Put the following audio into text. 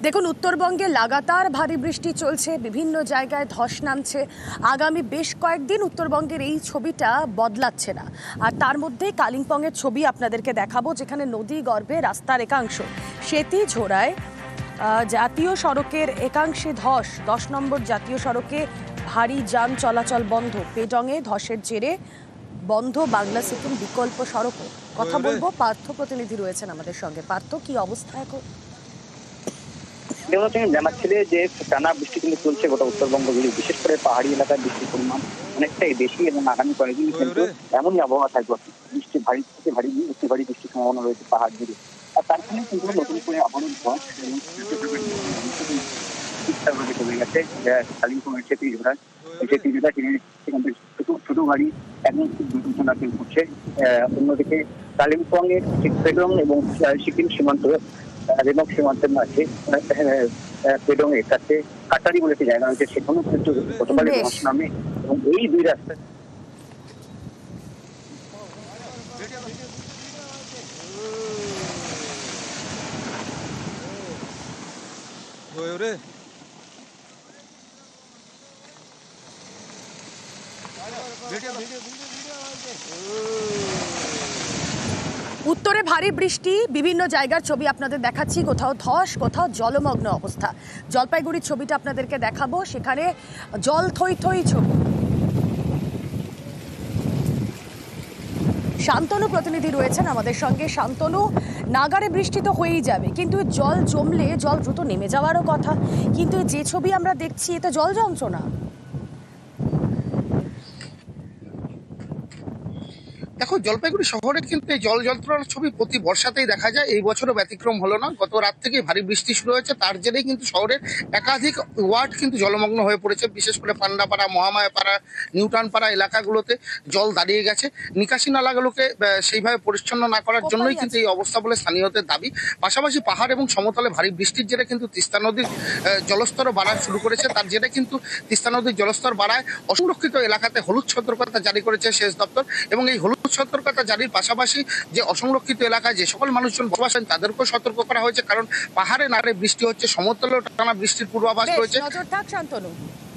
দেখুন, উত্তরবঙ্গে লাগাতার ভারী বৃষ্টি চলছে, বিভিন্ন জায়গায় ধস নামছে। আগামী বেশ কয়েকদিন উত্তরবঙ্গের এই ছবিটা বদলাচ্ছে না। আর তার মধ্যে কালিম্পংয়ের ছবি আপনাদেরকে দেখাবো, যেখানে নদী গর্ভে রাস্তার একাংশ সেতিঝোড়ায় জাতীয় সড়কের একাংশে ধস। 10 নম্বর জাতীয় সড়কে ভারী যান চলাচল বন্ধ। পেডংয়ে ধসের জেরে বন্ধ বাংলা সিকিম বিকল্প সড়কও। কথা বলবো, পার্থ প্রতিনিধি রয়েছেন আমাদের সঙ্গে। পার্থ, কি অবস্থা এখন? জানাচ্ছিলে যে টানা বৃষ্টি কিন্তু চলছে গোটা উত্তরবঙ্গ জুড়ে, বিশেষ করে পাহাড়ি এলাকায় বৃষ্টির পরিমাণ অনেকটাই বেশি এবং আগামী কয়েকদিন কিন্তু এমনই আবহাওয়া থাকবে। বৃষ্টি ভারী থেকে ভারী অতি ভারী বৃষ্টির সম্ভাবনা রয়েছে পাহাড় জুড়ে। আর তার ফলে কিন্তু নতুন করে আবারও ধস এবং কমে গেছে কালিম্পংয়ের সেতিঝোড়ায়। সেতিঝোড়া সেখান থেকে ছোট গাড়ি এখন খুব দ্রুত চলাচল করছে। অন্যদিকে কালিম্পংয়ের পেডং এবং সিকিম সীমান্ত রেলক সীমান্তের মাঝে পেডং এর কাছে কাটারি বলে একটি জায়গা রয়েছে, সেখানেও কিন্তু গতকালে ধস নামে এবং এই দুই রাস্তায় উত্তরে ভারী বৃষ্টি, বিভিন্ন জায়গার ছবি আপনাদের দেখাচ্ছি। কোথাও ধস, কোথাও জলমগ্ন অবস্থা। জলপাইগুড়ির ছবিটা আপনাদেরকে দেখাবো, সেখানে জল থই থই ছবি। শান্তনু প্রতিনিধি রয়েছেন আমাদের সঙ্গে। শান্তনু, নাগারে বৃষ্টি তো হয়েই যাবে, কিন্তু জল জমলে জল দ্রুত নেমে যাওয়ারও কথা, কিন্তু যে ছবি আমরা দেখছি এতে জল যন্ত্রণা। দেখো, জলপাইগুড়ি শহরে কিন্তু এই জল যন্ত্রণার ছবি প্রতি বর্ষাতেই দেখা যায়। এই বছরও ব্যতিক্রম হলো না। গত রাত থেকে ভারী বৃষ্টি শুরু হয়েছে, তার জেরেই কিন্তু শহরের একাধিক ওয়ার্ড কিন্তু জলমগ্ন হয়ে পড়েছে। বিশেষ করে পান্ডাপাড়া, মহামায়াপাড়া, নিউটাউনপাড়া এলাকাগুলোতে জল দাঁড়িয়ে গেছে। নিকাশি নালাগুলোকে সেইভাবে পরিচ্ছন্ন না করার জন্যই কিন্তু এই অবস্থা বলে স্থানীয়দের দাবি। পাশাপাশি পাহাড় এবং সমতলে ভারী বৃষ্টির জেরে কিন্তু তিস্তা নদীর জলস্তরও বাড়া শুরু করেছে। তার জেরে কিন্তু তিস্তা নদীর জলস্তর বাড়ায় অসংরক্ষিত এলাকাতে হলুদ সতর্কতা জারি করেছে সেচ দপ্তর। এবং এই হলুদ সতর্কতা জারির পাশাপাশি যে অসংরক্ষিত এলাকায় যে সকল মানুষজন বসবাসেন তাদেরকেও সতর্ক করা হয়েছে, কারণ পাহাড়ে নারে বৃষ্টি হচ্ছে, সমতলেও টানা বৃষ্টির পূর্বাভাস রয়েছে। নজর থাক শান্তনু।